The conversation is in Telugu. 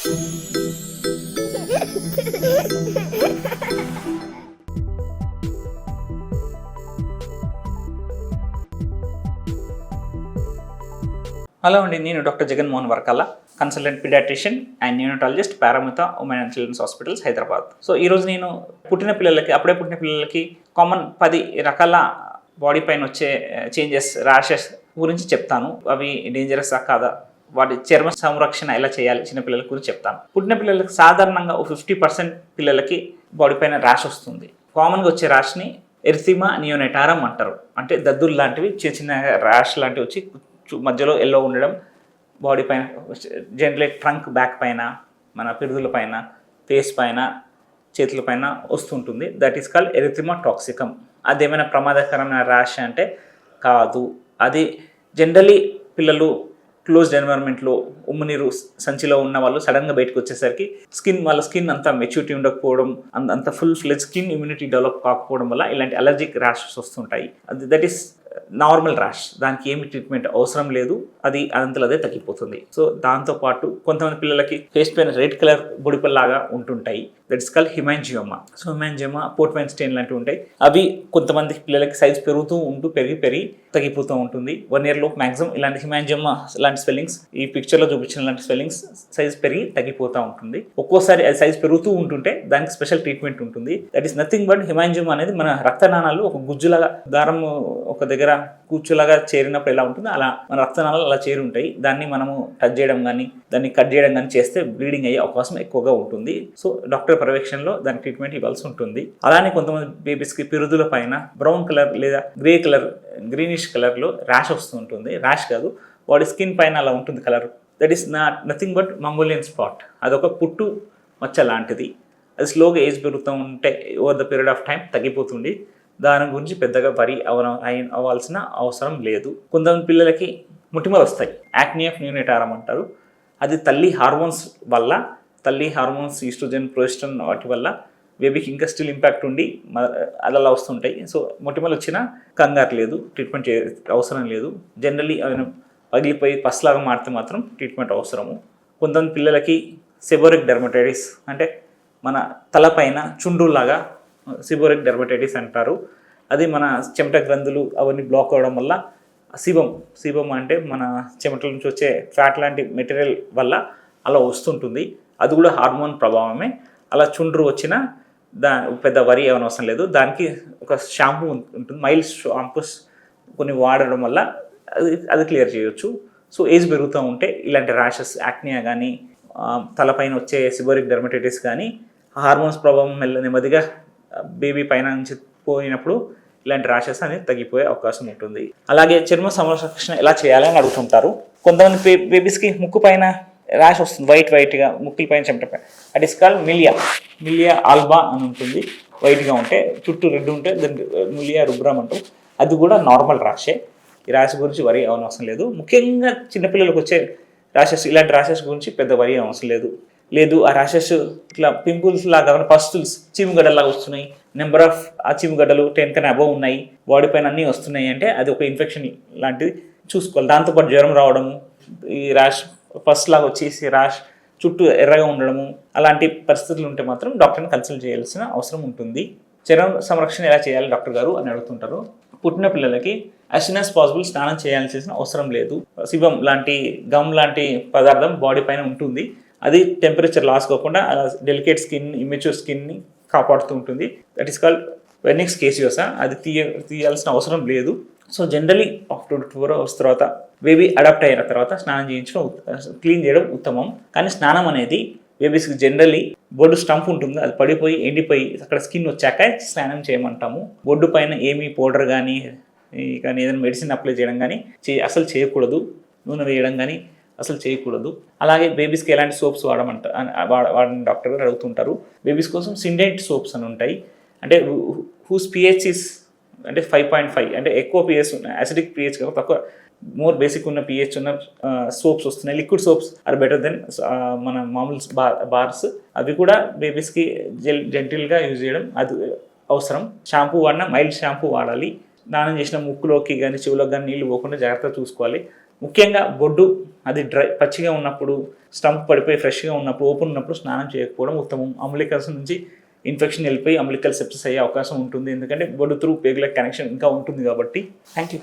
హలో అండి, నేను doctor Jaganmohan Varkala, consultant pediatrician and neonatologist, Paramitha women and children's hospitals, Hyderabad. So ఈరోజు నేను అప్పుడే పుట్టిన పిల్లలకి కామన్ 10 రకాల బాడీ పైన వచ్చే చేంజెస్, ర్యాషెస్ గురించి చెప్తాను. అవి డేంజరస్ కాదా, వాటి చర్మ సంరక్షణ ఎలా చేయాలి చిన్నపిల్లల గురించి చెప్తాను. పుట్టిన పిల్లలకి సాధారణంగా 50% పిల్లలకి బాడీ పైన ర్యాష్ వస్తుంది. కామన్గా వచ్చే ర్యాష్ని ఎరిథిమా నియోనటారం అంటారు. అంటే దద్దులు లాంటివి చిన్న చిన్న ర్యాష్ లాంటివి వచ్చి మధ్యలో ఎల్లో ఉండడం, బాడీ పైన జనరలీ ట్రంక్ బ్యాక్ పైన, మన పిరుదుల పైన, ఫేస్ పైన, చేతుల పైన వస్తుంటుంది. That is called erythema toxicum. అదేమైనా ప్రమాదకరమైన ర్యాష్ అంటే కాదు. అది జనరలీ పిల్లలు క్లోజ్డ్ ఎన్వైరన్మెంట్లో ఉమ్మునీరు సంచిలో ఉన్న వాళ్ళు సడన్గా బయటకు వచ్చేసరికి వాళ్ళ స్కిన్ అంతా మెచ్యూరిటీ ఉండకపోవడం, అంత ఫుల్ ఫ్లెజ్ స్కిన్ ఇమ్యూనిటీ డెవలప్ కాకపోవడం వల్ల ఇలాంటి అలర్జిక్ ర్యాషెస్ వస్తుంటాయి. That is normal rash. దానికి ఏమి ట్రీట్మెంట్ అవసరం లేదు, అది అదంతలో అదే తగ్గిపోతుంది. సో దాంతోపాటు కొంతమంది పిల్లలకి ఫేస్ పైన రెడ్ కలర్ బొడిపల్లాగా ఉంటుంటాయి. That is called hemangioma. So hemangioma, port wine stain లాంటివి ఉంటాయి. అవి కొంతమంది పిల్లలకి సైజ్ పెరుగుతూ ఉంటూ పెరిగి తగ్గిపోతూ ఉంటుంది. 1 year లోపు మ్యాక్సిమం ఇలాంటి హిమాంజియోమా లాంటి స్వెల్లింగ్స్, ఈ పిక్చర్లో చూపించిన లాంటి స్వెల్లింగ్స్ సైజ్ పెరిగి తగ్గిపోతూ ఉంటుంది. ఒక్కోసారి అది సైజ్ పెరుగుతూ ఉంటుంటే దానికి స్పెషల్ ట్రీట్మెంట్ ఉంటుంది. దట్ ఈస్ నథింగ్ బట్ హిమాంజియోమా అనేది మన రక్తనాళాలు ఒక గుజ్జులాగా, దారం ఒక దగ్గర కూర్చులాగా చేరినప్పుడు ఎలా ఉంటుందో అలా మన రక్తనాళాలు అలా చేరి ఉంటాయి. దాన్ని మనము టచ్ చేయడం కానీ, దాన్ని కట్ చేయడం కానీ చేస్తే బ్లీడింగ్ అయ్యే అవకాశం ఎక్కువగా ఉంటుంది. సో డాక్టర్ పర్యవేక్షణలో దానికి ట్రీట్మెంట్ ఇవ్వాల్సి ఉంటుంది. అలానే కొంతమంది బేబీస్కి పిరుదుల పైన బ్రౌన్ కలర్ లేదా గ్రే కలర్, గ్రీనిష్ కలర్లో ర్యాష్ వస్తూ ఉంటుంది. ర్యాష్ కాదు, బాడీ స్కిన్ పైన అలా ఉంటుంది colour. That is nothing but Mongolian spot. అదొక పుట్టు మచ్చ లాంటిది. అది స్లోగా ఏజ్ పెరుగుతూ ఉంటే over the period of time తగ్గిపోతుంది. దాని గురించి పెద్దగా వరి అవ్వాల్సిన అవసరం లేదు. కొంతమంది పిల్లలకి ముటిమలు వస్తాయి, యాక్నే ఆఫ్ నియోనటారం అంటారు. అది తల్లి హార్మోన్స్ వల్ల, తల్లి హార్మోన్స్ ఈస్ట్రోజన్, ప్రొజెస్టరాన్ వాటి వల్ల బేబీకి ఇంకా స్టిల్ ఇంపాక్ట్ ఉండి అది అలా వస్తుంటాయి. సో మొటిమలు వచ్చినా కంగారు లేదు, ట్రీట్మెంట్ అవసరం లేదు. జనరల్లీ అవి పగిలిపోయి పస్లాగా మారితే మాత్రం ట్రీట్మెంట్ అవసరము. కొంతమంది పిల్లలకి సెబోరిక్ డెర్మటైటిస్, అంటే మన తలపైన చుండ్రులాగా సిబోరిక్ డెర్మటైటిస్ అంటారు. అది మన చెమట గ్రంథులు అవన్నీ బ్లాక్ అవ్వడం వల్ల సీబం అంటే మన చెమటల నుంచి వచ్చే ఫ్యాట్ లాంటి మెటీరియల్ వల్ల అలా వస్తుంటుంది. అది కూడా హార్మోన్ ప్రభావమే. అలా చుండ్రు వచ్చినా పెద్ద వరి ఏమైనా అవసరం లేదు. దానికి ఒక షాంపూ ఉంటుంది, మైల్డ్ షాంపూస్ కొన్ని వాడడం వల్ల అది క్లియర్ చేయొచ్చు. సో ఏజ్ పెరుగుతూ ఉంటే ఇలాంటి ర్యాషెస్, యాక్నియా కానీ, తలపైన వచ్చే సిబోరిక్ డెర్మటైటిస్ కానీ, హార్మోన్స్ ప్రభావం నెమ్మదిగా బేబీ పైన నుంచి పోయినప్పుడు ఇలాంటి ర్యాషెస్ అనేది తగ్గిపోయే అవకాశం ఉంటుంది. అలాగే చర్మ సంరక్షణ ఎలా చేయాలని అడుగుతుంటారు. కొంతమంది బేబీస్కి ముక్కు పైన ర్యాష్ వస్తుంది, వైట్గా ముక్కుల పైన, చెమట పైన. At is called Millia Alba అని ఉంటుంది. వైట్గా ఉంటే చుట్టూ రెడ్ ఉంటే దాన్ని మిలియా రుబ్రామ్ అంటారు. అది కూడా నార్మల్ ర్యాషే. ఈ ర్యాష్ గురించి వరి అవసరం లేదు. ముఖ్యంగా చిన్నపిల్లలకు వచ్చే ర్యాషెస్, ఇలాంటి ర్యాషెస్ గురించి పెద్ద వరి అవసరం లేదు. ఆ ర్యాషెస్ ఇట్లా పింపుల్స్ లాగా, పస్టుల్స్, చీముగడ్డలాగా వస్తున్నాయి, నెంబర్ ఆఫ్ ఆ చీముగడ్డలు 10 కన్నా అబవ్ ఉన్నాయి, బాడీ పైన అన్నీ వస్తున్నాయి అంటే అది ఒక ఇన్ఫెక్షన్ లాంటిది చూసుకోవాలి. దాంతోపాటు జ్వరం రావడము, ఈ ర్యాష్ ఫస్ట్ లాగా వచ్చేసి ర్యాష్ చుట్టూ ఎర్రగా ఉండడము, అలాంటి పరిస్థితులు ఉంటే మాత్రం డాక్టర్ని కన్సల్ట్ చేయాల్సిన అవసరం ఉంటుంది. చర్మ సంరక్షణ ఎలా చేయాలి డాక్టర్ గారు అని అడుగుతుంటారు. పుట్టిన పిల్లలకి యాజ్ సూన్ యాజ్ పాసిబుల్ స్నానం చేయాల్సిన అవసరం లేదు. సిబం లాంటి, గమ్ లాంటి పదార్థం బాడీ పైన ఉంటుంది. అది టెంపరేచర్ లాస్ కాకుండా అలా డెలికేట్ స్కిన్, ఇమ్మెచ్యూర్ స్కిన్ని కాపాడుతూ ఉంటుంది. That is called vernix caseosa. అది తీయాల్సిన అవసరం లేదు. సో జనరలీ ఆఫ్టర్ 24 hours తర్వాత బేబీ అడాప్ట్ అయిన తర్వాత స్నానం చేయించడం, క్లీన్ చేయడం ఉత్తమం. కానీ స్నానం అనేది బేబీస్కి జనరల్లీ బొడ్డు స్టంప్ ఉంటుంది, అది పడిపోయి ఎండిపోయి అక్కడ స్కిన్ వచ్చాక స్నానం చేయమంటాము. బొడ్డు పైన ఏమీ పౌడర్ కానీ ఏదైనా మెడిసిన్ అప్లై చేయడం కానీ అసలు చేయకూడదు. నూనె వేయడం కానీ అసలు చేయకూడదు. అలాగే బేబీస్కి ఎలాంటి సోప్స్ వాడని డాక్టర్ గారు అడుగుతుంటారు. బేబీస్ కోసం సిండేట్ సోప్స్ అని ఉంటాయి. అంటే హూస్ పిహెచ్ ఇస్ అంటే 5.5, అంటే ఎక్కువ పిహెచ్ ఉన్నాయి, యాసిడిక్ పిహెచ్ కాక తక్కువ, మోర్ బేసిక్ ఉన్న పిహెచ్ ఉన్న సోప్స్ వస్తున్నాయి. Liquid soaps are better than మన మామూలు బార్స్. అవి కూడా బేబీస్కి జెంటిల్గా యూజ్ చేయడం అది అవసరం. షాంపూ వాడినా మైల్డ్ షాంపూ వాడాలి. స్నానం చేసిన ముక్కులోకి కానీ చెవులోకి కానీ నీళ్ళు పోకుండా జాగ్రత్తగా చూసుకోవాలి. ముఖ్యంగా బొడ్డు అది పచ్చిగా ఉన్నప్పుడు, స్టంప్ పడిపోయి ఫ్రెష్గా ఉన్నప్పుడు, ఓపెన్ ఉన్నప్పుడు స్నానం చేయకపోవడం ఉత్తమం. అంబ్లికల్స్ నుంచి ఇన్ఫెక్షన్ వెళ్ళిపోయి అంబ్లికల్ సెప్సిస్ అయ్యే అవకాశం ఉంటుంది, ఎందుకంటే బొడ్డు త్రూ పేగుల కనెక్షన్ ఇంకా ఉంటుంది కాబట్టి. Thank you.